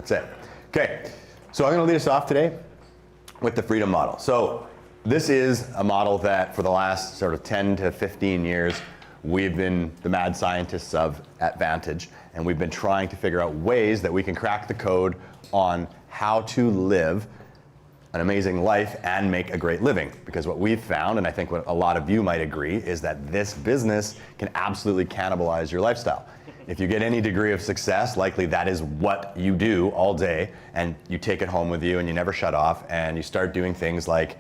That's it. Okay, so I'm going to lead us off today with the freedom model. So this is a model that for the last sort of 10 to 15 years, we've been the mad scientists of at Vantage, and we've been trying to figure out ways that we can crack the code on how to live an amazing life and make a great living. Because what we've found, and I think what a lot of you might agree, is that this business can absolutely cannibalize your lifestyle. If you get any degree of success, likely that is what you do all day, and you take it home with you and you never shut off, and you start doing things like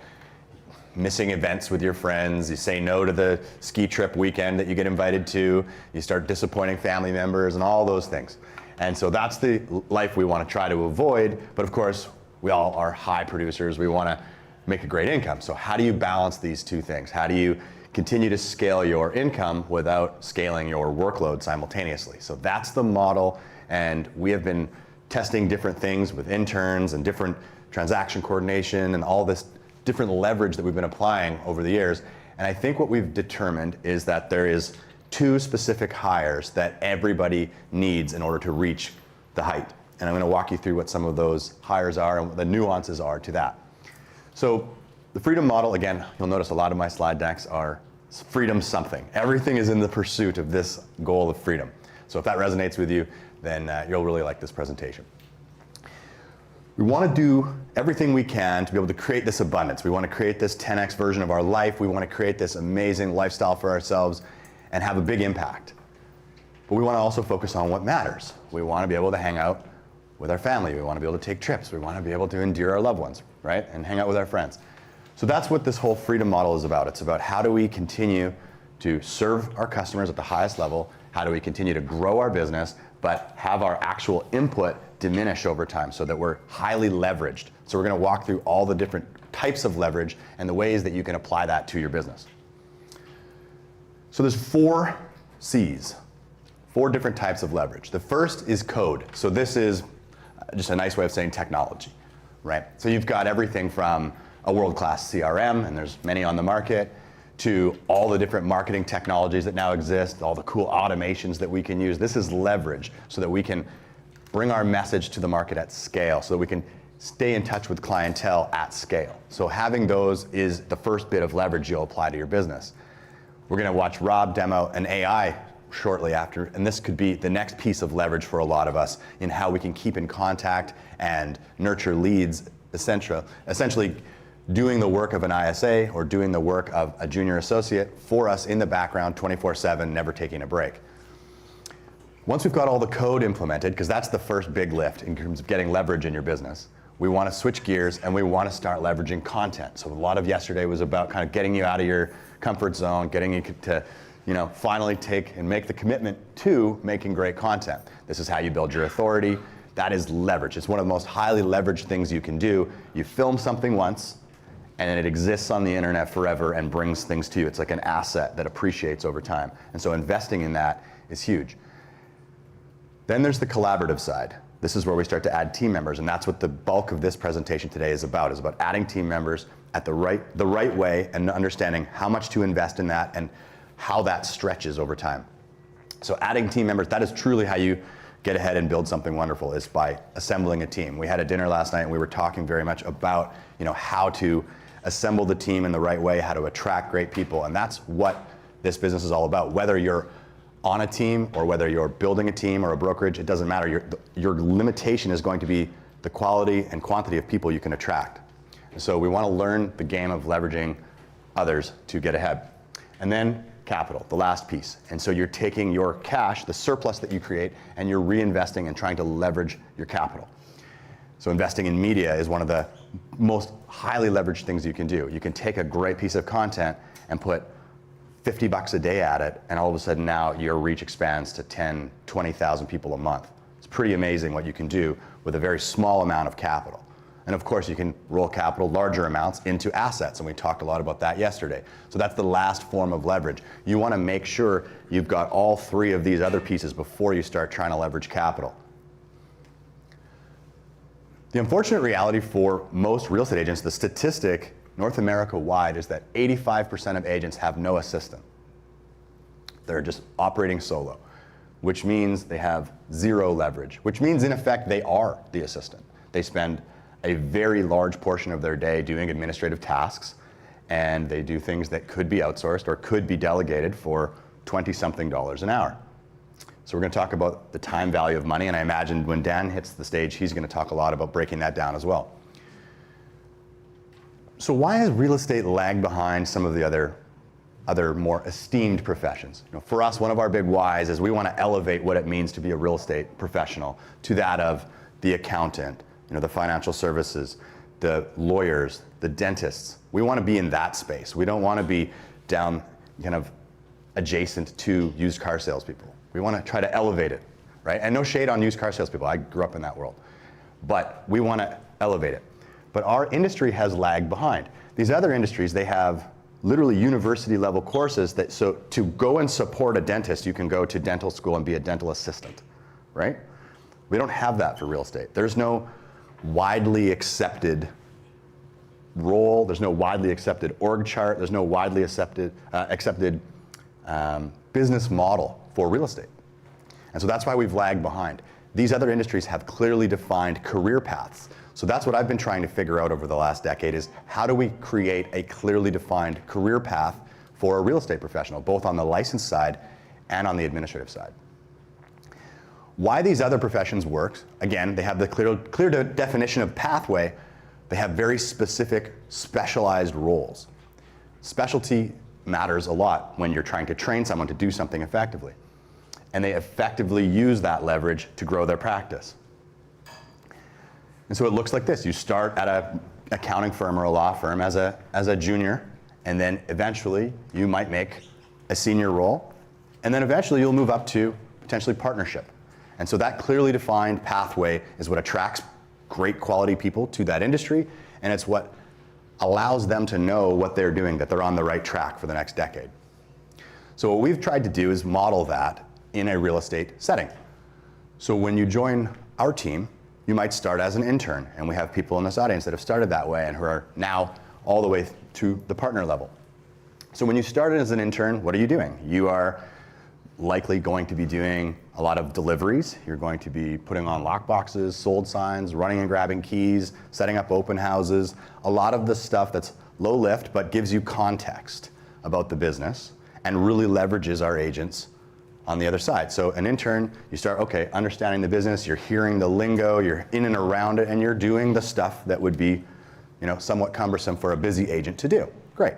missing events with your friends, you say no to the ski trip weekend that you get invited to, you start disappointing family members and all those things. And so that's the life we want to try to avoid, but of course, we all are high producers, we want to make a great income. So how do you balance these two things? How do you continue to scale your income without scaling your workload simultaneously? So that's the model, and we have been testing different things with interns and different transaction coordination and all this different leverage that we've been applying over the years. And I think what we've determined is that there is two specific hires that everybody needs in order to reach the height. And I'm going to walk you through what some of those hires are and what the nuances are to that. So the freedom model, again, you'll notice a lot of my slide decks are freedom something. Everything is in the pursuit of this goal of freedom. So if that resonates with you, then you'll really like this presentation. We want to do everything we can to be able to create this abundance. We want to create this 10x version of our life. We want to create this amazing lifestyle for ourselves and have a big impact. But we want to also focus on what matters. We want to be able to hang out with our family. We want to be able to take trips. We want to be able to endear our loved ones, right? And hang out with our friends. So that's what this whole freedom model is about. It's about how do we continue to serve our customers at the highest level? How do we continue to grow our business, but have our actual input diminish over time so that we're highly leveraged? So we're going to walk through all the different types of leverage and the ways that you can apply that to your business. So there's 4 C's, 4 different types of leverage. The first is code. So this is just a nice way of saying technology, right? So you've got everything from a world-class CRM, and there's many on the market, to all the different marketing technologies that now exist, all the cool automations that we can use. This is leverage so that we can bring our message to the market at scale, so that we can stay in touch with clientele at scale. So having those is the first bit of leverage you'll apply to your business. We're going to watch Rob demo an AI shortly after, and this could be the next piece of leverage for a lot of us in how we can keep in contact and nurture leads, essentially doing the work of an ISA or doing the work of a junior associate for us in the background 24/7, never taking a break. Once we've got all the code implemented, because that's the first big lift in terms of getting leverage in your business, we want to switch gears and we want to start leveraging content. So a lot of yesterday was about kind of getting you out of your comfort zone, getting you to finally take and make the commitment to making great content. This is how you build your authority. That is leverage. It's one of the most highly leveraged things you can do. You film something once, and then it exists on the internet forever and brings things to you. It's like an asset that appreciates over time. And so investing in that is huge. Then there's the collaborative side. This is where we start to add team members, and that's what the bulk of this presentation today is about adding team members at the right way and understanding how much to invest in that and how that stretches over time. So adding team members, that is truly how you get ahead and build something wonderful, is by assembling a team. We had a dinner last night and we were talking very much about how to assemble the team in the right way, how to attract great people, and that's what this business is all about. Whether you're on a team or whether you're building a team or a brokerage, it doesn't matter. Your limitation is going to be the quality and quantity of people you can attract. And so we want to learn the game of leveraging others to get ahead. And then capital, the last piece. And so you're taking your cash, the surplus that you create, and you're reinvesting and trying to leverage your capital. So investing in media is one of the most highly leveraged things you can do. You can take a great piece of content and put $50 a day at it, and all of a sudden now your reach expands to 10, 20,000 people a month. It's pretty amazing what you can do with a very small amount of capital. And of course, you can roll capital, larger amounts, into assets, and we talked a lot about that yesterday. So that's the last form of leverage. You want to make sure you've got all 3 of these other pieces before you start trying to leverage capital. The unfortunate reality for most real estate agents, the statistic North America wide, is that 85% of agents have no assistant. They're just operating solo. which means they have zero leverage, which means in effect they are the assistant. They spend a very large portion of their day doing administrative tasks, and they do things that could be outsourced or could be delegated for $20-something an hour. So we're going to talk about the time value of money, and I imagine when Dan hits the stage, he's going to talk a lot about breaking that down as well. So why has real estate lagged behind some of the other more esteemed professions? For us, one of our big whys is we want to elevate what it means to be a real estate professional to that of the accountant, the financial services, the lawyers, the dentists. We want to be in that space. We don't want to be down kind of adjacent to used car salespeople. We want to try to elevate it, right? And no shade on used car salespeople. I grew up in that world. But we want to elevate it. But our industry has lagged behind. These other industries, they have literally university level courses that, so to go and support a dentist, you can go to dental school and be a dental assistant, right? We don't have that for real estate. There's no widely accepted role, there's no widely accepted org chart, there's no widely accepted business model for real estate. And so that's why we've lagged behind. These other industries have clearly defined career paths. So that's what I've been trying to figure out over the last decade is how do we create a clearly defined career path for a real estate professional, both on the license side and on the administrative side. Why these other professions work, again, they have the clear definition of pathway. They have very specific specialized roles. Specialty matters a lot when you're trying to train someone to do something effectively. And they effectively use that leverage to grow their practice. And so it looks like this. You start at an accounting firm or a law firm as a junior, and then eventually you might make a senior role, and then eventually you'll move up to potentially partnership. And so that clearly defined pathway is what attracts great quality people to that industry, and it's what allows them to know what they're doing, that they're on the right track for the next decade. So what we've tried to do is model that in a real estate setting. So when you join our team, you might start as an intern, and we have people in this audience that have started that way and who are now all the way to the partner level. So when you started as an intern, what are you doing? You are likely going to be doing a lot of deliveries. You're going to be putting on lockboxes, sold signs, running and grabbing keys, setting up open houses, a lot of the stuff that's low lift but gives you context about the business and really leverages our agents on the other side. So an intern, you start, okay, understanding the business, you're hearing the lingo, you're in and around it, and you're doing the stuff that would be, somewhat cumbersome for a busy agent to do. Great.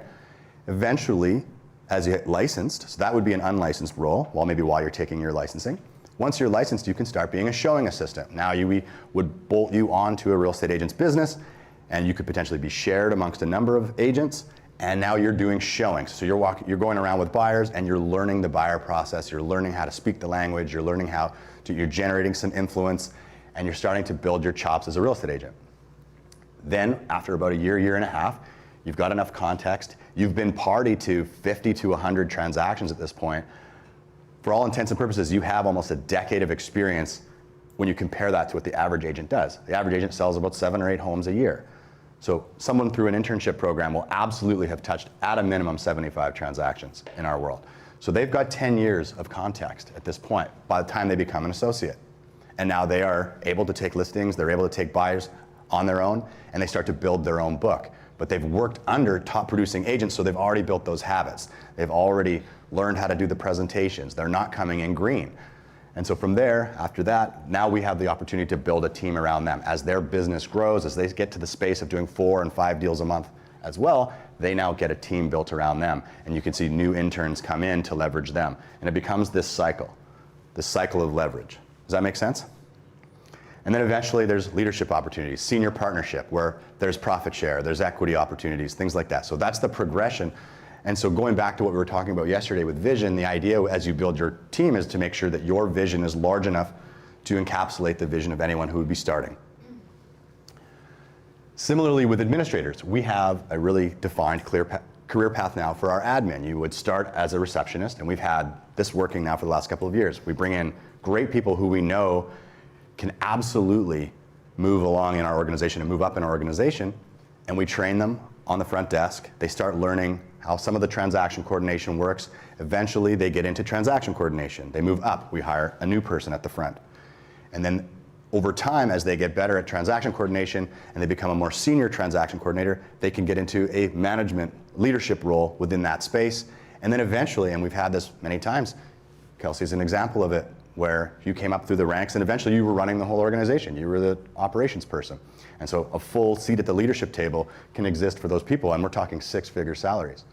Eventually, as you get licensed, so that would be an unlicensed role, while you're taking your licensing. Once you're licensed, you can start being a showing assistant. Now we would bolt you onto a real estate agent's business, and you could potentially be shared amongst a number of agents. And now you're doing showings. So you're going around with buyers and you're learning the buyer process, you're learning how to speak the language, you're learning you're generating some influence, and you're starting to build your chops as a real estate agent. Then after about a year and a half, you've got enough context, you've been party to 50 to 100 transactions at this point. For all intents and purposes, you have almost a decade of experience when you compare that to what the average agent does. The average agent sells about 7 or 8 homes a year. So someone through an internship program will absolutely have touched at a minimum 75 transactions in our world. So they've got 10 years of context at this point by the time they become an associate. And now they are able to take listings, they're able to take buyers on their own, and they start to build their own book. But they've worked under top producing agents, so they've already built those habits. They've already learned how to do the presentations. They're not coming in green. And so from there, after that, now we have the opportunity to build a team around them. As their business grows, as they get to the space of doing 4 and 5 deals a month as well, they now get a team built around them. And you can see new interns come in to leverage them. And it becomes this cycle of leverage. Does that make sense? And then eventually there's leadership opportunities, senior partnership, where there's profit share, there's equity opportunities, things like that. So that's the progression. And so going back to what we were talking about yesterday with vision, the idea as you build your team is to make sure that your vision is large enough to encapsulate the vision of anyone who would be starting. Similarly with administrators, we have a really defined clear career path now for our admin. You would start as a receptionist, and we've had this working now for the last couple of years. We bring in great people who we know can absolutely move along in our organization and move up in our organization, and we train them on the front desk. They start learning how some of the transaction coordination works. Eventually, they get into transaction coordination. They move up. We hire a new person at the front. And then over time, as they get better at transaction coordination and they become a more senior transaction coordinator, they can get into a management leadership role within that space. And then eventually, and we've had this many times, Kelsey's an example of it, where you came up through the ranks and eventually you were running the whole organization. You were the operations person. And so a full seat at the leadership table can exist for those people, and we're talking six-figure salaries.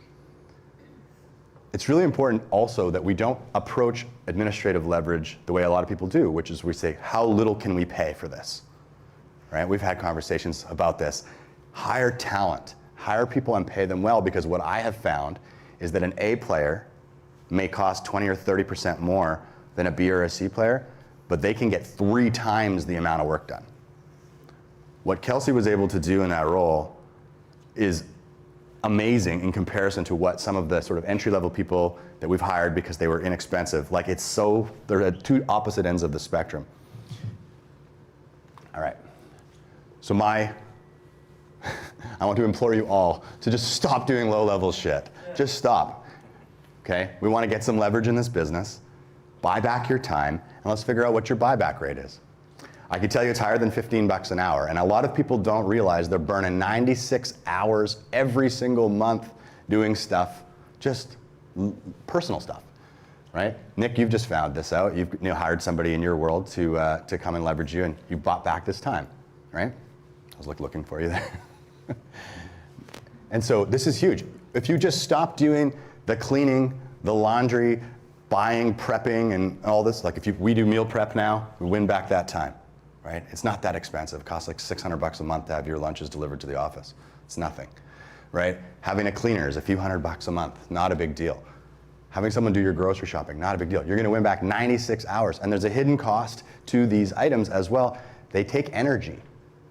It's really important also that we don't approach administrative leverage the way a lot of people do, which is we say, how little can we pay for this? Right? We've had conversations about this. Hire talent, hire people and pay them well, because what I have found is that an A player may cost 20 or 30% more than a B or a C player, but they can get 3 times the amount of work done. What Kelsey was able to do in that role is amazing in comparison to what some of the sort of entry-level people that we've hired because they were inexpensive. Like, it's so, they're at two opposite ends of the spectrum. All right. So I want to implore you all to just stop doing low-level shit. Just stop. Okay? We want to get some leverage in this business. Buy back your time, and let's figure out what your buyback rate is. I can tell you it's higher than 15 bucks an hour, and a lot of people don't realize they're burning 96 hours every single month doing stuff, just personal stuff, right? Nick, you've just found this out. You've hired somebody in your world to come and leverage you, and you bought back this time, right? I was looking for you there. And so this is huge. If you just stop doing the cleaning, the laundry, buying, prepping, and all this, like we do meal prep now, we win back that time. Right? It's not that expensive. It costs like 600 bucks a month to have your lunches delivered to the office. It's nothing, right? Having a cleaner is a few $100 a month, not a big deal. Having someone do your grocery shopping, not a big deal. You're gonna win back 96 hours, and there's a hidden cost to these items as well. They take energy,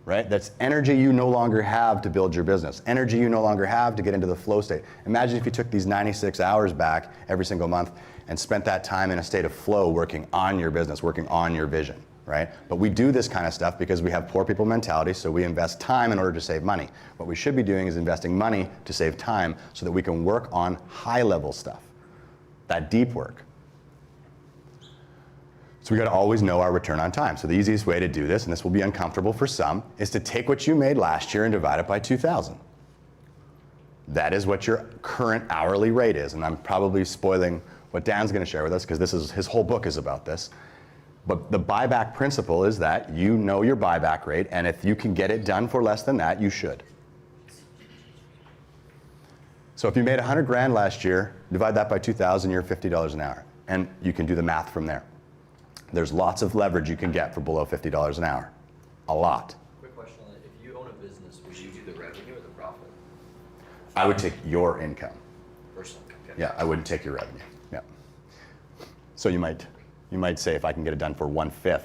right? That's energy you no longer have to build your business, energy you no longer have to get into the flow state. Imagine if you took these 96 hours back every single month and spent that time in a state of flow working on your business, working on your vision. Right? But we do this kind of stuff because we have poor people mentality, so we invest time in order to save money. What we should be doing is investing money to save time so that we can work on high-level stuff, that deep work. So we got to always know our return on time. So the easiest way to do this, and this will be uncomfortable for some, is to take what you made last year and divide it by 2,000. That is what your current hourly rate is, and I'm probably spoiling what Dan's going to share with us because his whole book is about this. But the buyback principle is that you know your buyback rate, and if you can get it done for less than that, you should. So if you made 100 grand last year, divide that by 2,000, you're $50 an hour. And you can do the math from there. There's lots of leverage you can get for below $50 an hour. A lot. Quick question on that. If you own a business, would you do the revenue or the profit? I would take your income. Personal income. Okay. Yeah, I wouldn't take your revenue. Yeah. So you might say if I can get it done for 1/5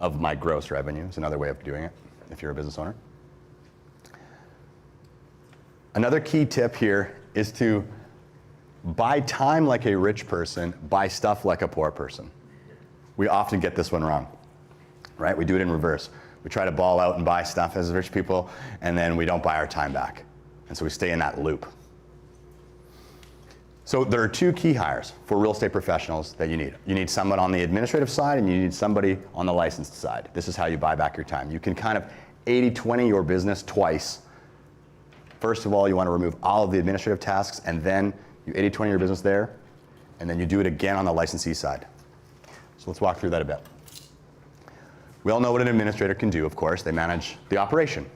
of my gross revenue, is another way of doing it if you're a business owner. Another key tip here is to buy time like a rich person, buy stuff like a poor person. We often get this one wrong, right? We do it in reverse. We try to ball out and buy stuff as rich people, and then we don't buy our time back. And so we stay in that loop. So there are 2 key hires for real estate professionals that you need. You need someone on the administrative side, and you need somebody on the licensed side. This is how you buy back your time. You can kind of 80-20 your business twice. First of all, you want to remove all of the administrative tasks, and then you 80-20 your business there, and then you do it again on the licensee side. So let's walk through that a bit. We all know what an administrator can do, of course. They manage the operation,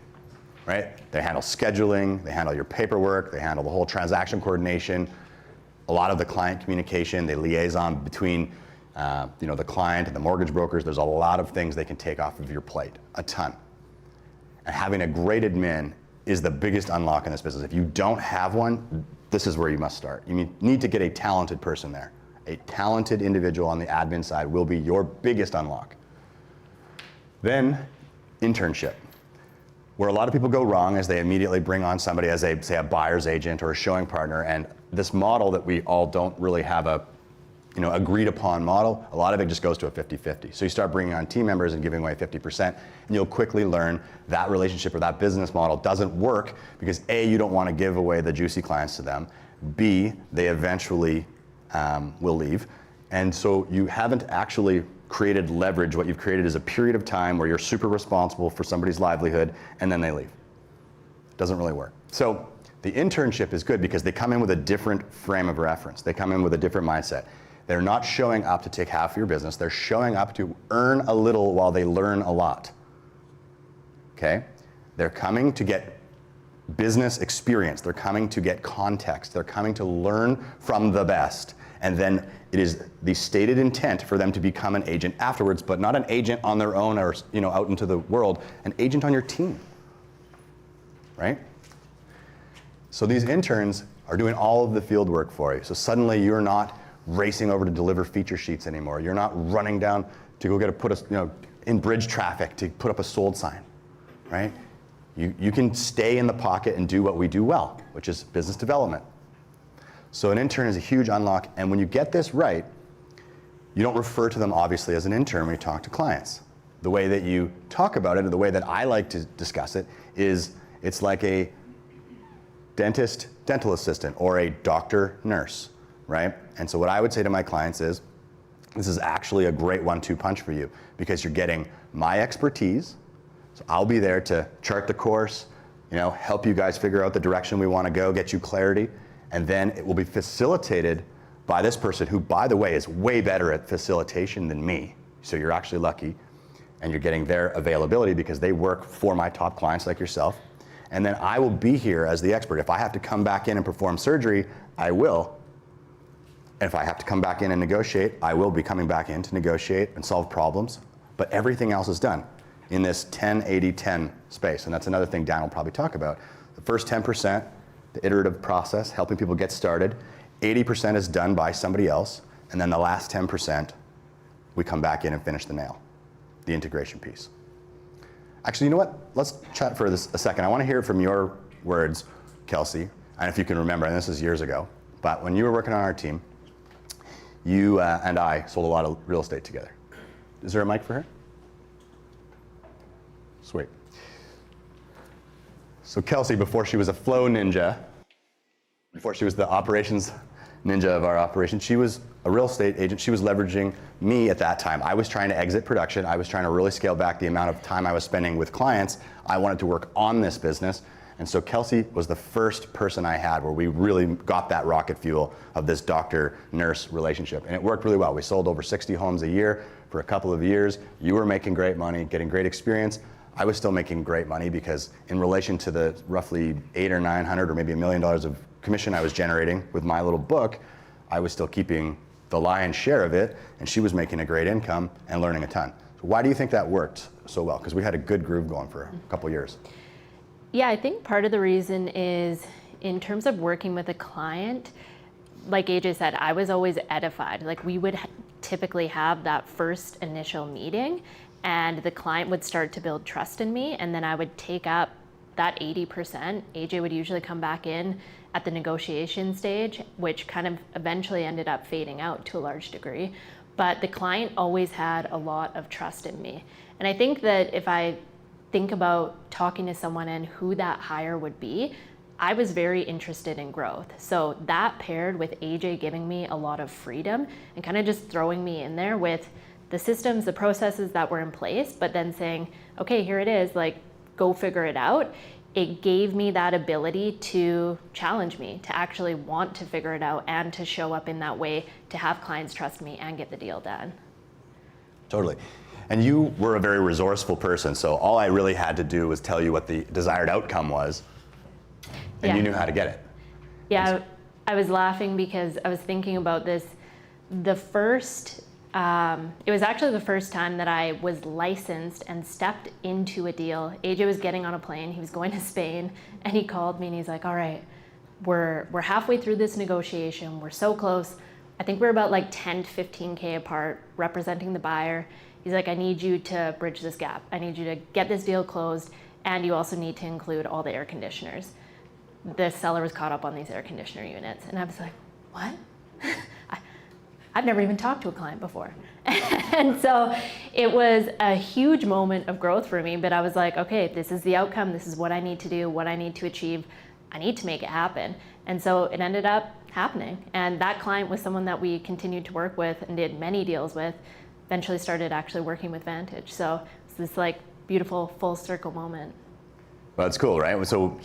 right? They handle scheduling, they handle your paperwork, they handle the whole transaction coordination, a lot of the client communication, they liaison between the client and the mortgage brokers. There's a lot of things they can take off of your plate, a ton. And having a great admin is the biggest unlock in this business. If you don't have one, this is where you must start. You need to get a talented person there. A talented individual on the admin side will be your biggest unlock. Then, internship. Where a lot of people go wrong is they immediately bring on somebody as a buyer's agent or a showing partner, and this model that we all don't really have a agreed upon model, a lot of it just goes to a 50-50. So you start bringing on team members and giving away 50%, and you'll quickly learn that relationship or that business model doesn't work because A, you don't want to give away the juicy clients to them. B, they eventually will leave. And so you haven't actually created leverage. What you've created is a period of time where you're super responsible for somebody's livelihood, and then they leave. It doesn't really work. So the internship is good because they come in with a different frame of reference. They come in with a different mindset. They're not showing up to take half of your business. They're showing up to earn a little while they learn a lot. Okay? They're coming to get business experience. They're coming to get context. They're coming to learn from the best. And then it is the stated intent for them to become an agent afterwards, but not an agent on their own or out into the world, an agent on your team, right? So these interns are doing all of the field work for you. So suddenly you're not racing over to deliver feature sheets anymore. You're not running down to go in bridge traffic to put up a sold sign, right? You can stay in the pocket and do what we do well, which is business development. So an intern is a huge unlock, and when you get this right, you don't refer to them obviously as an intern when you talk to clients. The way that you talk about it, or the way that I like to discuss it, is it's like a dentist, dental assistant, or a doctor, nurse, right? And so what I would say to my clients is, this is actually a great 1-2 punch for you because you're getting my expertise. So I'll be there to chart the course, help you guys figure out the direction we want to go, get you clarity, and then it will be facilitated by this person who, by the way, is way better at facilitation than me. So you're actually lucky, and you're getting their availability because they work for my top clients like yourself. And then I will be here as the expert. If I have to come back in and perform surgery, I will. And if I have to come back in and negotiate, I will be coming back in to negotiate and solve problems. But everything else is done in this 10-80-10 space. And that's another thing Dan will probably talk about. The first 10%, the iterative process, helping people get started. 80% is done by somebody else. And then the last 10%, we come back in and finish the nail, the integration piece. Actually, you know what? Let's chat for this a second. I want to hear it from your words, Kelsey, and if you can remember, and this is years ago, but when you were working on our team, you and I sold a lot of real estate together. Is there a mic for her? Sweet. So Kelsey, before she was a flow ninja, before she was the operations ninja of our operation, she was a real estate agent. She was leveraging me at that time. I was trying to exit production. I was trying to really scale back the amount of time I was spending with clients. I wanted to work on this business. And so Kelsey was the first person I had where we really got that rocket fuel of this doctor-nurse relationship. And it worked really well. We sold over 60 homes a year for a couple of years. You were making great money, getting great experience. I was still making great money because in relation to the roughly $800 or $900 or maybe $1 million of commission I was generating with my little book, I was still keeping the lion's share of it, and she was making a great income and learning a ton. So why do you think that worked so well? Because we had a good groove going for a couple years. Yeah, I think part of the reason is in terms of working with a client, like AJ said, I was always edified. Like we would typically have that first initial meeting and the client would start to build trust in me, and then I would take up that 80%. AJ would usually come back in at the negotiation stage, which kind of eventually ended up fading out to a large degree. But the client always had a lot of trust in me. And I think that if I think about talking to someone and who that hire would be, I was very interested in growth. So that paired with AJ giving me a lot of freedom and kind of just throwing me in there with the systems, the processes that were in place, but then saying, okay, here it is, like, go figure it out. It gave me that ability to challenge me, to actually want to figure it out and to show up in that way, to have clients trust me and get the deal done. Totally. And you were a very resourceful person, so all I really had to do was tell you what the desired outcome was, and you knew how to get it. Yeah, I was laughing because I was thinking about this. It was actually the first time that I was licensed and stepped into a deal. AJ was getting on a plane, he was going to Spain, and he called me and he's like, all right, we're halfway through this negotiation, we're so close. I think we're about like 10 to 15K apart representing the buyer. He's like, I need you to bridge this gap. I need you to get this deal closed, and you also need to include all the air conditioners. The seller was caught up on these air conditioner units, and I was like, what? I've never even talked to a client before. And so it was a huge moment of growth for me, but I was like, okay, this is the outcome. This is what I need to do, what I need to achieve. I need to make it happen. And so it ended up happening. And that client was someone that we continued to work with and did many deals with, eventually started actually working with Vantage. So it's this like beautiful full circle moment. Well, it's cool, right? So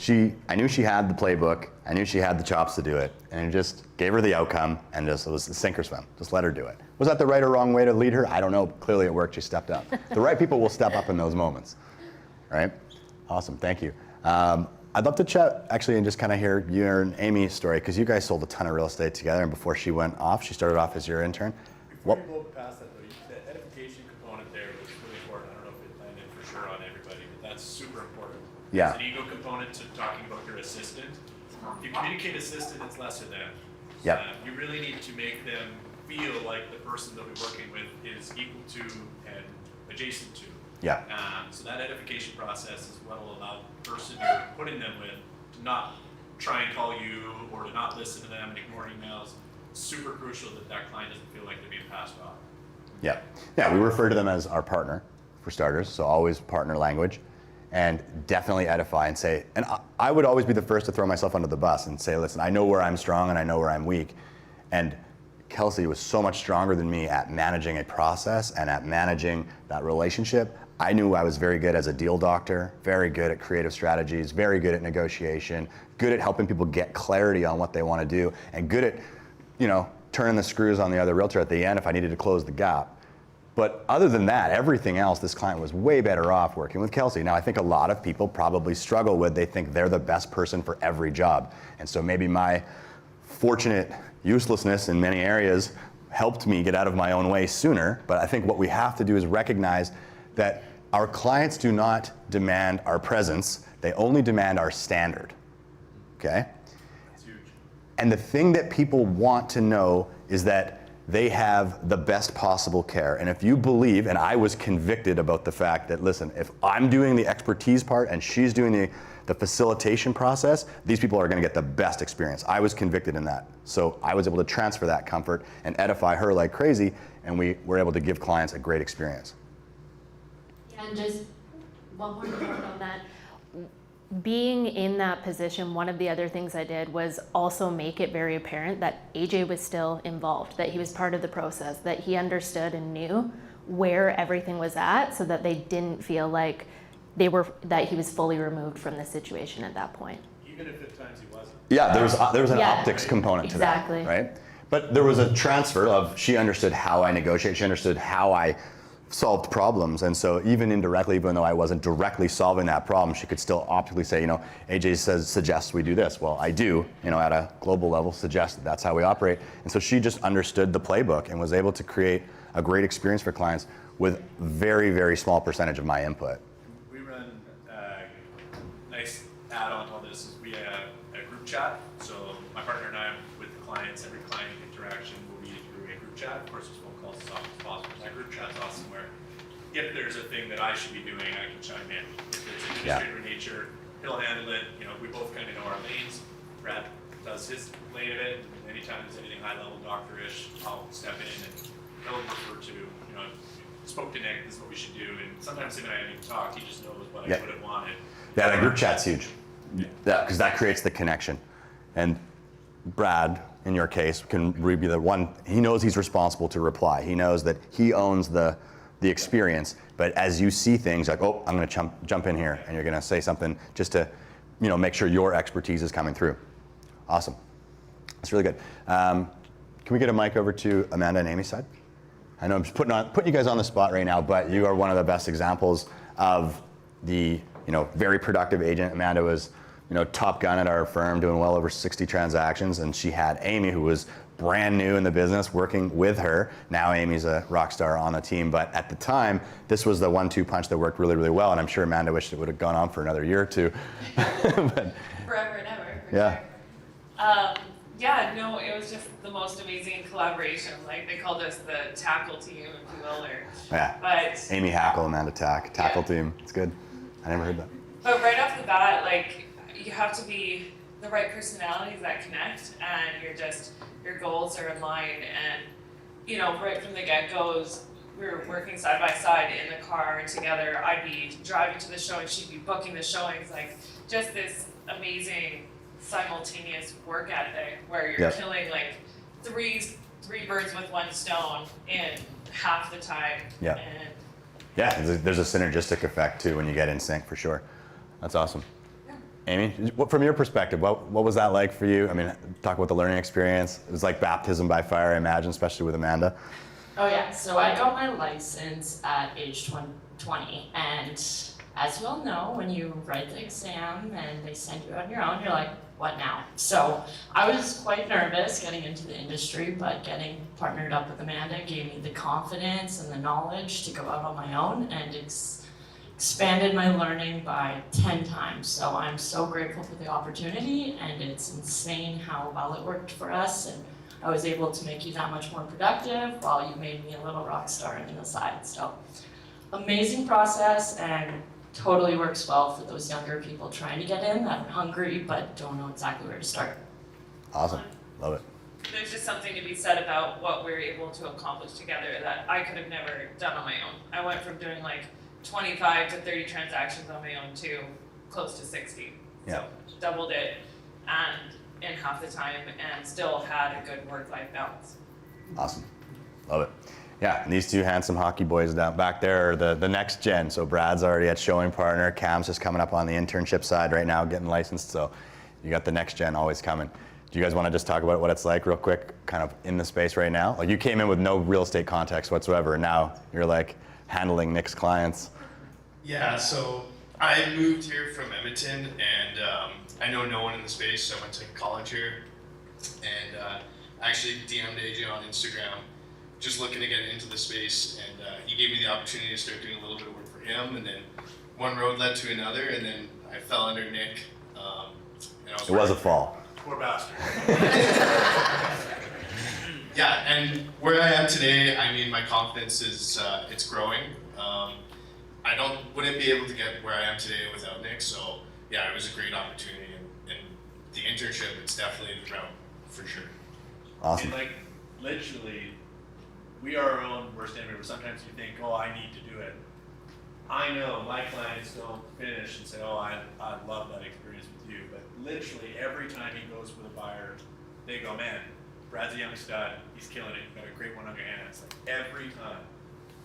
I knew she had the playbook, I knew she had the chops to do it, and it just gave her the outcome, and it was sink or swim. Just let her do it. Was that the right or wrong way to lead her? I don't know. Clearly it worked. She stepped up. The right people will step up in those moments, right? Awesome. Thank you. I'd love to chat actually and just kind of hear your and Amy's story, because you guys sold a ton of real estate together, and before she went off, she started off as your intern. Before you go past that though, the edification component there was really important. I don't know if it landed for sure on everybody, but that's super important. Yeah. There's an ego component to talking about your assistant. If you communicate assistant, it's lesser than. Yep. You really need to make them feel like the person they'll be working with is equal to and adjacent to. Yeah. So that edification process is what will allow the person you're putting them with to not try and call you or to not listen to them and ignore emails. It's super crucial that that client doesn't feel like they're being passed off. Yeah. Yeah, we refer to them as our partner, for starters, so always partner language. And definitely edify and say, and I would always be the first to throw myself under the bus and say, listen, I know where I'm strong and I know where I'm weak. And Kelsey was so much stronger than me at managing a process and at managing that relationship. I knew I was very good as a deal doctor, very good at creative strategies, very good at negotiation, good at helping people get clarity on what they want to do, and good at, turning the screws on the other realtor at the end if I needed to close the gap. But other than that, everything else, this client was way better off working with Kelsey. Now, I think a lot of people probably struggle with, they think they're the best person for every job. And so maybe my fortunate uselessness in many areas helped me get out of my own way sooner. But I think what we have to do is recognize that our clients do not demand our presence. They only demand our standard, okay? That's huge. And the thing that people want to know is that they have the best possible care. And if you believe, and I was convicted about the fact that, listen, if I'm doing the expertise part and she's doing the facilitation process, these people are gonna get the best experience. I was convicted in that. So I was able to transfer that comfort and edify her like crazy, and we were able to give clients a great experience. Yeah, and just one more note on that. Being in that position, one of the other things I did was also make it very apparent that AJ was still involved, that he was part of the process, that he understood and knew where everything was at, so that they didn't feel like that he was fully removed from the situation at that point. Even if at times he wasn't. Yeah, there was an Yeah. optics component to Exactly. that, right? But there was a transfer of, she understood how I negotiate, she understood how I solved problems, and so even indirectly, even though I wasn't directly solving that problem, she could still optically say, AJ suggests we do this. Well, I do, at a global level, suggest that that's how we operate. And so she just understood the playbook and was able to create a great experience for clients with very, very small percentage of my input. We run nice add-on to all this is we have a group chat. So my partner and I with the clients, every client interaction will be through a group chat. Of course, there's phone calls as often as possible. That group chat's awesome where if there's a thing that I should be doing, I can chime in. If it's administrative nature, he'll handle it. We both kind of know our lanes. Brad does his lane of it. Anytime there's anything high-level doctor-ish, I'll step in and he'll refer to, spoke to Nick, this is what we should do. And sometimes him and I haven't even talked. He just knows what I would have wanted. Yeah, that group chat's huge. Yeah, because that creates the connection. And Brad, in your case, can be the one, he knows he's responsible to reply. He knows that he owns the experience, but as you see things like, oh, I'm gonna jump in here, and you're gonna say something just to, make sure your expertise is coming through. Awesome, that's really good. Can we get a mic over to Amanda and Amy's side? I know I'm just putting you guys on the spot right now, but you are one of the best examples of the, very productive agent. Amanda was, top gun at our firm, doing well over 60 transactions, and she had Amy, who was brand new in the business, working with her. Now Amy's a rock star on the team, but at the time, this was the 1-2 punch that worked really, really well, and I'm sure Amanda wished it would have gone on for another year or two. But, forever and ever. yeah. Sure. It was just the most amazing collaboration. Like they called us the tackle team, if you will, Yeah. But Amy Hackle, Amanda Tackle team. It's good. I never heard that. But right off the bat, you have to be the right personalities that connect, and your goals are in line. And right from the get-go, we were working side by side in the car together. I'd be driving to the showing, she'd be booking the showings. Just this amazing simultaneous work ethic where you're Yeah. killing like three birds with one stone in half the time. Yeah. And Yeah, there's a synergistic effect too when you get in sync for sure. That's awesome. Amy, from your perspective, what was that like for you? I mean, talk about the learning experience. It was like baptism by fire, I imagine, especially with Amanda. Oh yeah, so I got my license at age 20, and as you all know, when you write the exam and they send you on your own, you're like, what now? So I was quite nervous getting into the industry, but getting partnered up with Amanda gave me the confidence and the knowledge to go out on my own, and expanded my learning by 10 times. So I'm so grateful for the opportunity, and it's insane how well it worked for us, and I was able to make you that much more productive while you made me a little rock star on the side. So amazing process, and totally works well for those younger people trying to get in that are hungry but don't know exactly where to start. Awesome, love it. there's just something to be said about what we're able to accomplish together that I could have never done on my own. I went from doing like 25 to 30 transactions on my own to close to 60. Yeah. So doubled it and in half the time and still had a good work-life balance. Awesome, love it. Yeah, and these two handsome hockey boys down back there are the next gen. So Brad's already at showing partner. Cam's just coming up on the internship side right now, getting licensed. So you got the next gen always coming. Do you guys want to just talk about what it's like real quick, kind of in the space right now? Like you came in with no real estate context whatsoever, and now you're like handling Nick's clients. Yeah, so I moved here from Edmonton, and I know no one in the space, so I went to college here, and actually DM'd AJ on Instagram, just looking to get into the space, and he gave me the opportunity to start doing a little bit of work for him, and then one road led to another, and then I fell under Nick. And I It was a fall. Poor bastard. Yeah, and where I am today, I mean, my confidence is it's growing. I wouldn't be able to get where I am today without Nick. So yeah, it was a great opportunity, and the internship, it's definitely the route for sure. Awesome. And like, literally, we are our own worst enemy. Where sometimes you think, oh, I need to do it. I know my clients don't finish and say, oh, I love that experience with you. But literally every time he goes with a buyer, they go, man, Brad's a young stud. He's killing it. You've got a great one on your hands. Like every time.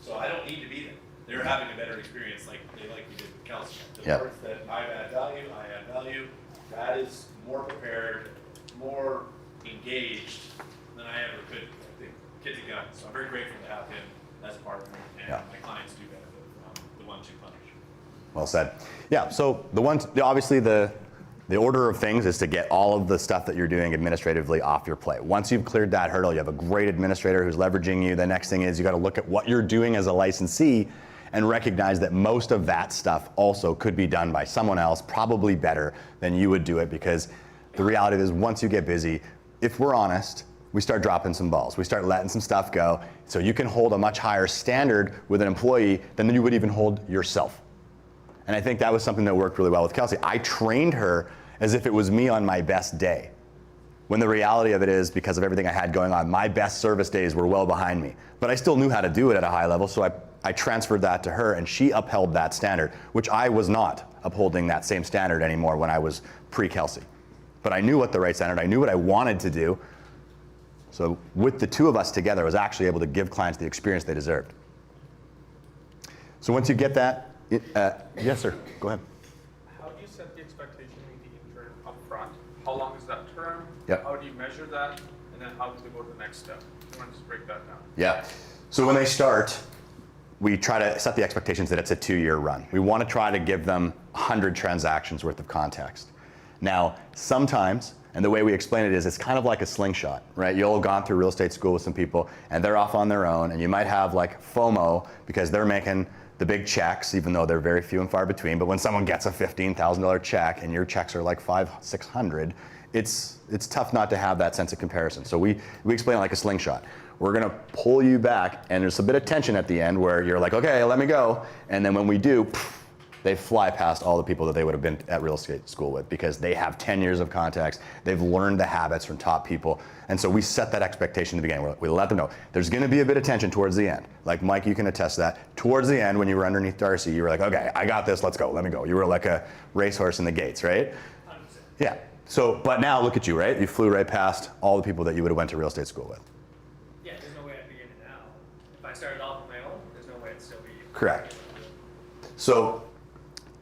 So I don't need to be there. They're having a better experience like we did with Kelsey. The Yep. work that I add value. Brad is more prepared, more engaged than I ever could. The kid's a gun. So I'm very grateful to have him as a partner, and Yeah. my clients do benefit from the 1-2 punch. Well said. Yeah, so obviously the order of things is to get all of the stuff that you're doing administratively off your plate. Once you've cleared that hurdle, you have a great administrator who's leveraging you. The next thing is you got to look at what you're doing as a licensee and recognize that most of that stuff also could be done by someone else, probably better than you would do it, because the reality is once you get busy, if we're honest, we start dropping some balls. We start letting some stuff go. So you can hold a much higher standard with an employee than you would even hold yourself. And I think that was something that worked really well with Kelsey. I trained her as if it was me on my best day. When the reality of it is, because of everything I had going on, my best service days were well behind me. But I still knew how to do it at a high level, so I transferred that to her, and she upheld that standard, which I was not upholding that same standard anymore when I was pre-Kelsey. But I knew what the right standard, I knew what I wanted to do. So with the two of us together, I was actually able to give clients the experience they deserved. So once you get that, yes, sir. Go ahead. How do you set the expectation in the intern up front? How long is that term? Yep. How do you measure that? And then how do they go to the next step? I want to just break that down. Yeah. So when they start, we try to set the expectations that it's a 2-year run. We want to try to give them 100 transactions worth of context. Now, sometimes, and the way we explain it is it's kind of like a slingshot, right? You'll have gone through real estate school with some people and they're off on their own, and you might have like FOMO because they're making the big checks, even though they're very few and far between. But when someone gets a $15,000 check and your checks are like $500-600, it's tough not to have that sense of comparison. So we explain it like a slingshot. We're gonna pull you back, and there's a bit of tension at the end where you're like, okay, let me go. And then when we do, they fly past all the people that they would have been at real estate school with, because they have 10 years of context. They've learned the habits from top people. And so we set that expectation in the beginning. We let them know there's gonna be a bit of tension towards the end. Like Mike, you can attest to that. Towards the end, when you were underneath Darcy, you were like, okay, I got this, let's go, let me go. You were like a racehorse in the gates, right? 100%. Yeah. So, but now look at you, right? You flew right past all the people that you would have went to real estate school with. Yeah, there's no way I'd be in it now. If I started off on my own, there's no way I'd still be. Correct. So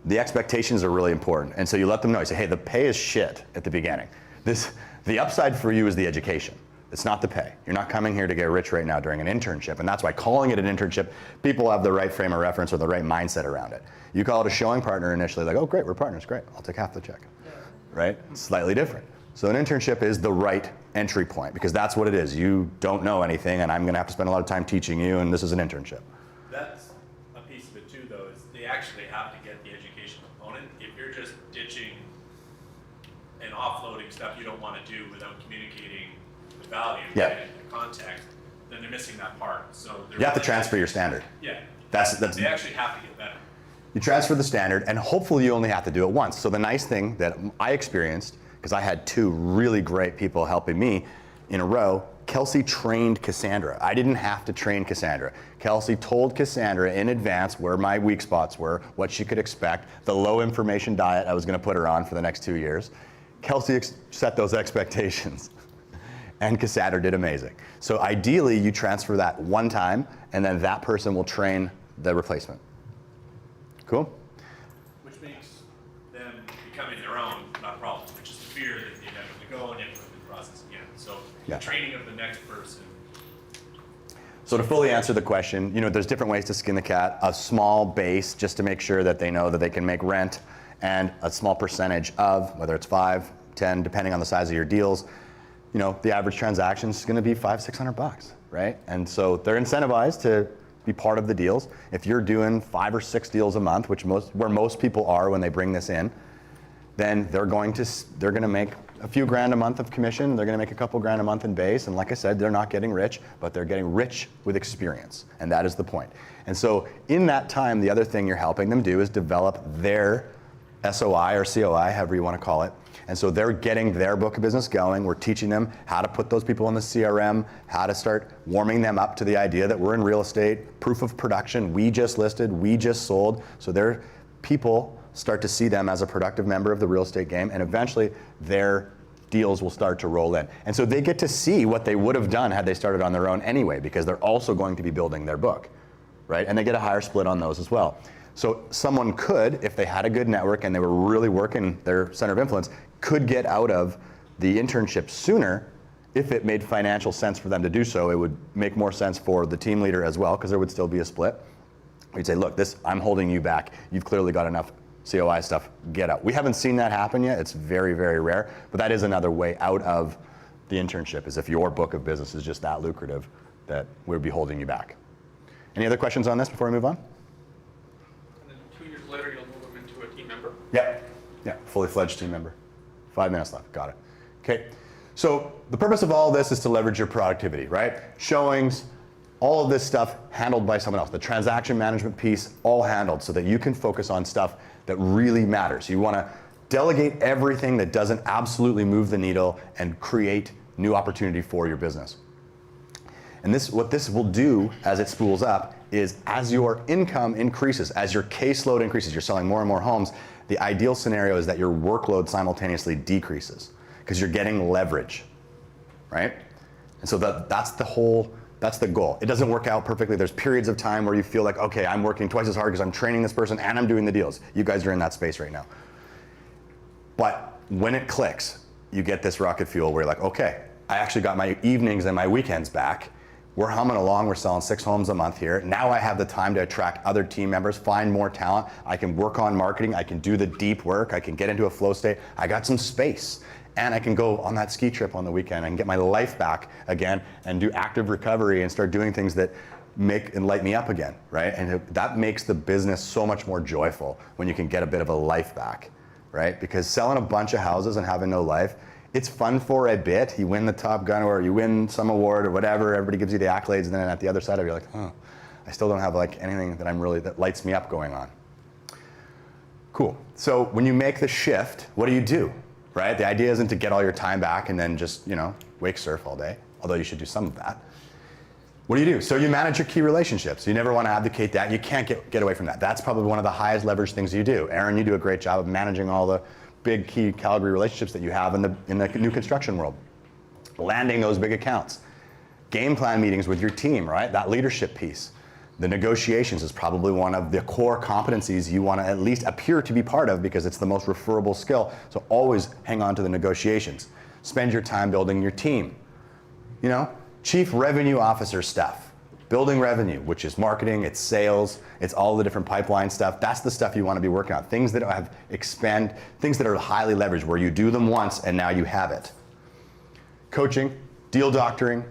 the expectations are really important. And so you let them know, you say, hey, the pay is shit at the beginning. The upside for you is the education. It's not the pay. You're not coming here to get rich right now during an internship. And that's why calling it an internship, people have the right frame of reference or the right mindset around it. You call it a showing partner initially, like, oh, great, we're partners, great. I'll take half the check, right? It's slightly different. So an internship is the right entry point because that's what it is. You don't know anything and I'm gonna have to spend a lot of time teaching you and this is an internship. That's a piece of it too, though, is they actually have to get the education component. If you're just ditching and offloading stuff you don't want to do without communicating the value Yeah. and the context, then they're missing that part. So You have to transfer your standard. Yeah. That's They actually have to get better. You transfer the standard, and hopefully you only have to do it once. So the nice thing that I experienced, because I had two really great people helping me in a row, Kelsey trained Cassandra. I didn't have to train Cassandra. Kelsey told Cassandra in advance where my weak spots were, what she could expect, the low information diet I was gonna put her on for the next 2 years. Kelsey set those expectations. And Cassandra did amazing. So ideally, you transfer that one time, and then that person will train the replacement. Cool? Which makes them becoming their own not a problem, which is the fear that they inevitably go and implement the process again. So Yeah. the training of the next person. So to fully answer the question, there's different ways to skin the cat. A small base just to make sure that they know that they can make rent, and a small percentage of, whether it's 5, 10, depending on the size of your deals, the average transaction is going to be $500-600, right? And so they're incentivized to be part of the deals. If you're doing 5 or 6 deals a month, where most people are when they bring this in, then they're going to make a few grand a month of commission. They're going to make a couple grand a month in base. And like I said, they're not getting rich, but they're getting rich with experience. And that is the point. And so in that time, the other thing you're helping them do is develop their SOI or COI, however you want to call it. And so they're getting their book of business going. We're teaching them how to put those people in the CRM, how to start warming them up to the idea that we're in real estate, proof of production, we just listed, we just sold. So their people start to see them as a productive member of the real estate game, and eventually their deals will start to roll in. And so they get to see what they would have done had they started on their own anyway, because they're also going to be building their book, right? And they get a higher split on those as well. So someone could, if they had a good network and they were really working their center of influence, could get out of the internship sooner if it made financial sense for them to do so. It would make more sense for the team leader as well, because there would still be a split. We'd say, look, I'm holding you back. You've clearly got enough COI stuff, get out. We haven't seen that happen yet. It's very, very rare, but that is another way out of the internship, is if your book of business is just that lucrative, that we'd be holding you back. Any other questions on this before we move on? And then 2 years later, you'll move them into a team member. Yep. Yeah, fully fledged team member. 5 minutes left, got it. Okay, so the purpose of all this is to leverage your productivity, right? Showings, all of this stuff handled by someone else. The transaction management piece, all handled so that you can focus on stuff that really matters. You wanna delegate everything that doesn't absolutely move the needle and create new opportunity for your business. And what this will do as it spools up is, as your income increases, as your caseload increases, you're selling more and more homes, the ideal scenario is that your workload simultaneously decreases because you're getting leverage, right? And so that's the goal. It doesn't work out perfectly. There's periods of time where you feel like, okay, I'm working twice as hard because I'm training this person and I'm doing the deals. You guys are in that space right now. But when it clicks, you get this rocket fuel where you're like, okay, I actually got my evenings and my weekends back. We're humming along, we're selling 6 homes a month here. Now I have the time to attract other team members, find more talent. I can work on marketing, I can do the deep work, I can get into a flow state. I got some space. And I can go on that ski trip on the weekend and get my life back again and do active recovery and start doing things that make and light me up again, right? And that makes the business so much more joyful when you can get a bit of a life back, right? Because selling a bunch of houses and having no life, it's fun for a bit. You win the Top Gun or you win some award or whatever, everybody gives you the accolades, and then at the other side of it, you're like, oh, I still don't have like anything that lights me up going on. Cool. So when you make the shift, what do? Right? The idea isn't to get all your time back and then just, wake surf all day, although you should do some of that. What do? So you manage your key relationships. You never want to abdicate that. You can't get away from that. That's probably one of the highest leverage things you do. Aaron, you do a great job of managing all the big key Calgary relationships that you have in the new construction world. Landing those big accounts. Game plan meetings with your team, right? That leadership piece. The negotiations is probably one of the core competencies you want to at least appear to be part of because it's the most referable skill. So always hang on to the negotiations. Spend your time building your team. You know, chief revenue officer stuff. Building revenue, which is marketing, it's sales, it's all the different pipeline stuff. That's the stuff you want to be working on. Things that have things that are highly leveraged, where you do them once and now you have it. Coaching, deal doctoring,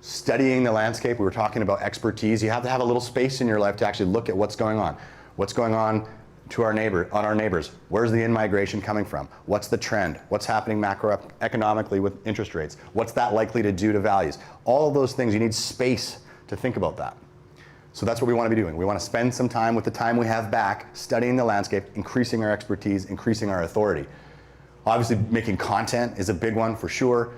studying the landscape. We were talking about expertise. You have to have a little space in your life to actually look at what's going on. What's going on to our neighbors? Where's the in-migration coming from? What's the trend? What's happening macroeconomically with interest rates? What's that likely to do to values? All of those things, you need space to think about that. So that's what we want to be doing. We want to spend some time with the time we have back studying the landscape, increasing our expertise, increasing our authority. Obviously, making content is a big one for sure.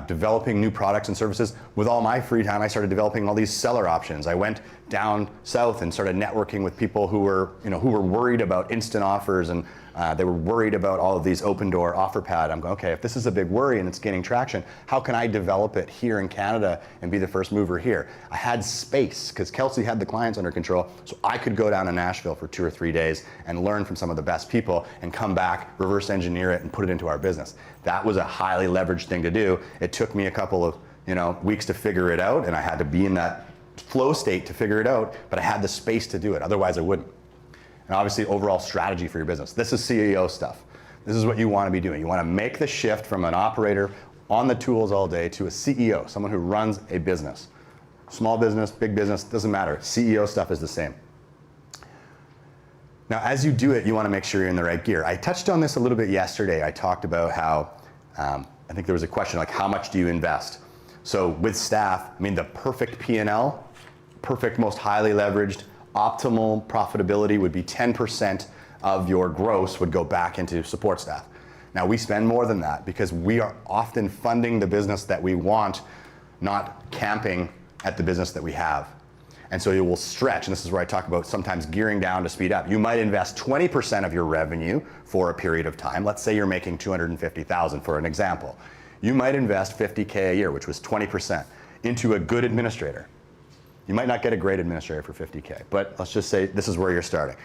Developing new products and services. With all my free time, I started developing all these seller options. I went down south and started networking with people who were worried about instant offers, and they were worried about all of these open door offer pad. I'm going, okay, if this is a big worry and it's gaining traction, how can I develop it here in Canada and be the first mover here? I had space because Kelsey had the clients under control, so I could go down to Nashville for 2 or 3 days and learn from some of the best people and come back, reverse engineer it, and put it into our business. That was a highly leveraged thing to do. It took me a couple of weeks to figure it out, and I had to be in that flow state to figure it out, but I had the space to do it. Otherwise, I wouldn't. And obviously, overall strategy for your business. This is CEO stuff. This is what you want to be doing. You want to make the shift from an operator on the tools all day to a CEO, someone who runs a business. Small business, big business, doesn't matter. CEO stuff is the same. Now, as you do it, you want to make sure you're in the right gear. I touched on this a little bit yesterday. I talked about how, I think there was a question like, how much do you invest? So with staff, I mean, the perfect P&L, perfect, most highly leveraged, optimal profitability would be 10% of your gross would go back into support staff. Now, we spend more than that because we are often funding the business that we want, not camping at the business that we have. And so it will stretch, and this is where I talk about sometimes gearing down to speed up. You might invest 20% of your revenue for a period of time. Let's say you're making $250,000 for an example. You might invest $50K a year, which was 20%, into a good administrator. You might not get a great administrator for $50K, but let's just say this is where you're starting.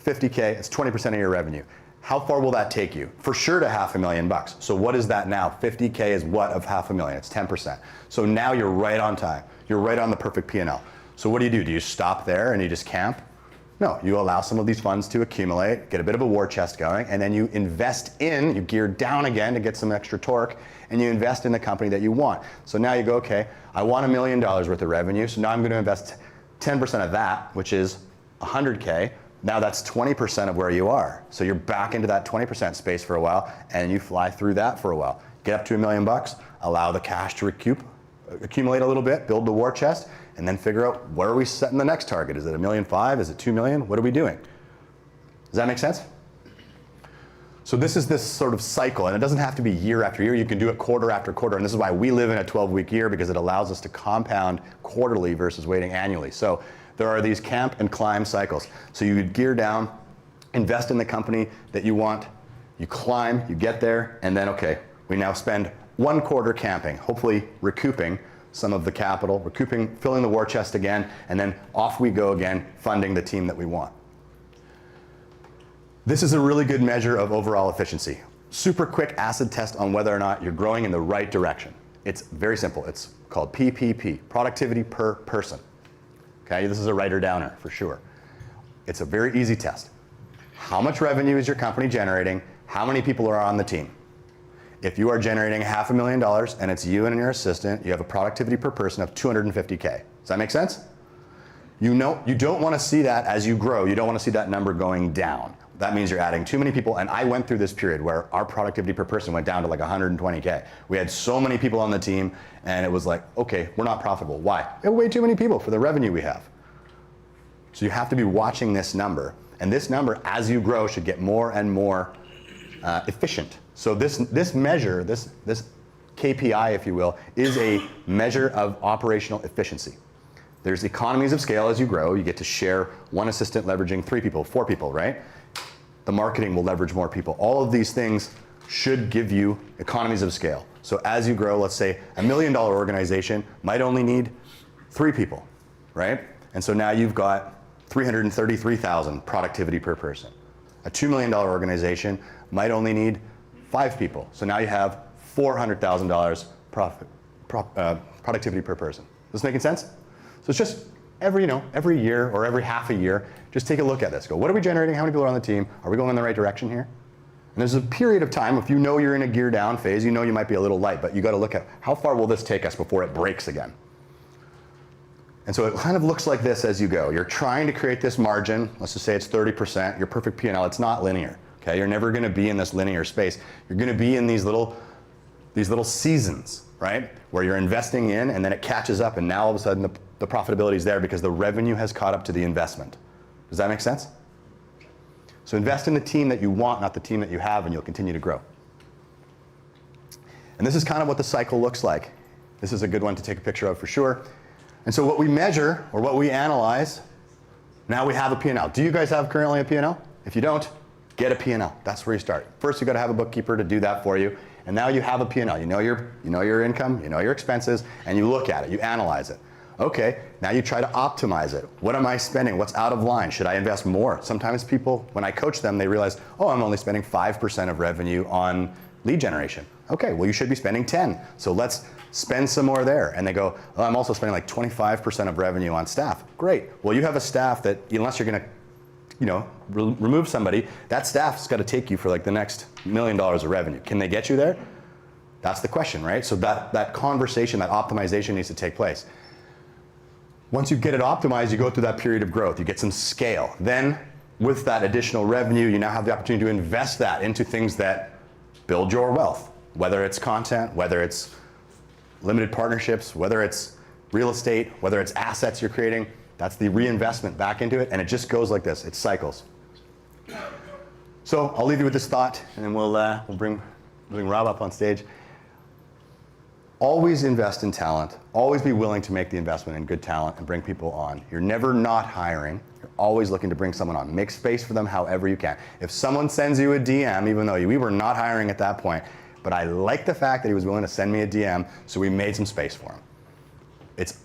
$50K, it's 20% of your revenue. How far will that take you? For sure to $500,000. So what is that now? 50K is what of $500,000? It's 10%. So now you're right on time. You're right on the perfect P&L. So what do? Do you stop there and you just camp? No, you allow some of these funds to accumulate, get a bit of a war chest going, and then you invest in, you gear down again to get some extra torque, and you invest in the company that you want. So now you go, okay, I want $1 million worth of revenue, so now I'm going to invest 10% of that, which is $100K. Now that's 20% of where you are. So you're back into that 20% space for a while, and you fly through that for a while. Get up to $1 million, allow the cash to accumulate a little bit, build the war chest, and then figure out where are we setting the next target? Is it $1.5 million? Is it $2 million? What are we doing? Does that make sense? So this is this sort of cycle, and it doesn't have to be year after year. You can do it quarter after quarter, and this is why we live in a 12-week year, because it allows us to compound quarterly versus waiting annually. So there are these camp and climb cycles. So you gear down, invest in the company that you want, you climb, you get there, and then, okay, we now spend 1 quarter camping, hopefully recouping some of the capital, filling the war chest again, and then off we go again, funding the team that we want. This is a really good measure of overall efficiency. Super quick acid test on whether or not you're growing in the right direction. It's very simple. It's called PPP, productivity per person. Okay, this is a writer-downer for sure. It's a very easy test. How much revenue is your company generating? How many people are on the team? If you are generating $500,000 and it's you and your assistant, you have a productivity per person of 250K. Does that make sense? You don't want to see that as you grow. You don't want to see that number going down. That means you're adding too many people. And I went through this period where our productivity per person went down to like 120K. We had so many people on the team, and it was like, okay, we're not profitable. Why? We have way too many people for the revenue we have. So you have to be watching this number. And this number, as you grow, should get more and more efficient. So this measure, this KPI, if you will, is a measure of operational efficiency. There's economies of scale as you grow. You get to share one assistant leveraging 3 people, 4 people, right? the marketing will leverage more people. All of these things should give you economies of scale. So as you grow, let's say $1 million organization might only need 3 people, right? And so now you've got 333,000 productivity per person. A $2 million organization might only need 5 people. So now you have $400,000 productivity per person. This making sense? So it's just every year or every half a year, just take a look at this. Go, what are we generating? How many people are on the team? Are we going in the right direction here? And there's a period of time, if you know you're in a gear down phase, you know you might be a little light, but you got to look at how far will this take us before it breaks again. And so it kind of looks like this as you go. You're trying to create this margin. Let's just say it's 30%, your perfect P&L. It's not linear. Okay, you're never going to be in this linear space. You're going to be in these little seasons, right? Where you're investing in, and then it catches up, and now all of a sudden the profitability is there because the revenue has caught up to the investment. Does that make sense? So invest in the team that you want, not the team that you have, and you'll continue to grow. And this is kind of what the cycle looks like. This is a good one to take a picture of for sure. And so what we measure, or what we analyze, now we have a P&L. Do you guys have currently a P&L? If you don't, get a P&L. That's where you start. First, you got to have a bookkeeper to do that for you. And now you have a P&L. You know your income, you know your expenses, and you look at it, you analyze it. Okay, now you try to optimize it. What am I spending? What's out of line? Should I invest more? Sometimes people, when I coach them, they realize, oh, I'm only spending 5% of revenue on lead generation. Okay, well, you should be spending 10. So let's spend some more there. And they go, oh, I'm also spending like 25% of revenue on staff. Great. Well, you have a staff that, unless you're going to, remove somebody, that staff's got to take you for like the next $1 million of revenue. Can they get you there? That's the question, right? So that conversation, that optimization needs to take place. Once you get it optimized, you go through that period of growth. You get some scale. Then, with that additional revenue, you now have the opportunity to invest that into things that build your wealth. Whether it's content, whether it's limited partnerships, whether it's real estate, whether it's assets you're creating, that's the reinvestment back into it, and it just goes like this. It cycles. So I'll leave you with this thought, and then we'll bring Rob up on stage. Always invest in talent. Always be willing to make the investment in good talent and bring people on. You're never not hiring. You're always looking to bring someone on. Make space for them however you can. If someone sends you a DM, even though we were not hiring at that point, but I like the fact that he was willing to send me a DM, so we made some space for him. It's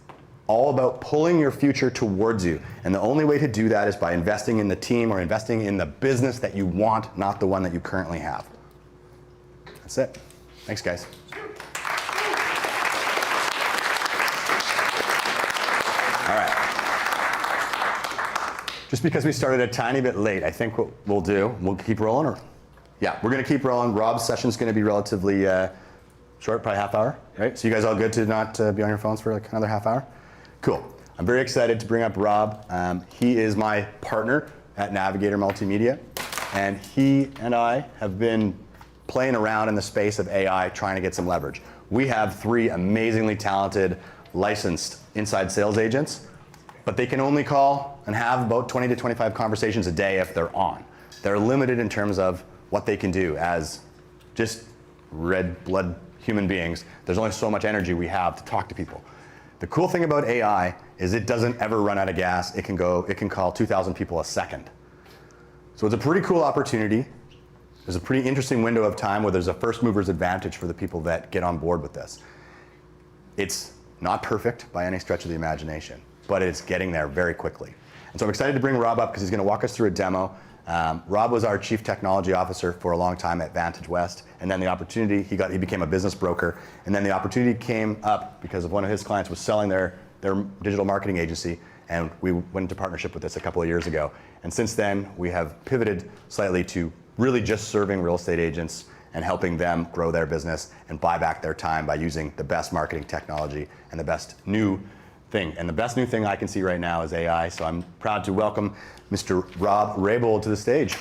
all about pulling your future towards you. And the only way to do that is by investing in the team or investing in the business that you want, not the one that you currently have. That's it. Thanks, guys. All right. Just because we started a tiny bit late, I think what we'll do, we'll keep rolling, or? Yeah, we're going to keep rolling. Rob's session's going to be relatively short, probably half hour, right? So you guys all good to not be on your phones for like another half hour? Cool. I'm very excited to bring up Rob. He is my partner at Navigator Multimedia, and he and I have been playing around in the space of AI, trying to get some leverage. We have 3 amazingly talented, licensed inside sales agents, but they can only call and have about 20 to 25 conversations a day if they're on. They're limited in terms of what they can do as just red blood human beings. There's only so much energy we have to talk to people. The cool thing about AI is it doesn't ever run out of gas. It can call 2,000 people a second. So it's a pretty cool opportunity. There's a pretty interesting window of time where there's a first mover's advantage for the people that get on board with this. It's not perfect by any stretch of the imagination, but it's getting there very quickly. And so I'm excited to bring Rob up because he's going to walk us through a demo. Rob was our chief technology officer for a long time at Vantage West, and then the opportunity, he became a business broker, and then the opportunity came up because of one of his clients was selling their digital marketing agency, and we went into partnership with this a couple of years ago. And since then, we have pivoted slightly to really just serving real estate agents and helping them grow their business and buy back their time by using the best marketing technology and the best new thing. And the best new thing I can see right now is AI, so I'm proud to welcome Mr. Rob Raybould to the stage.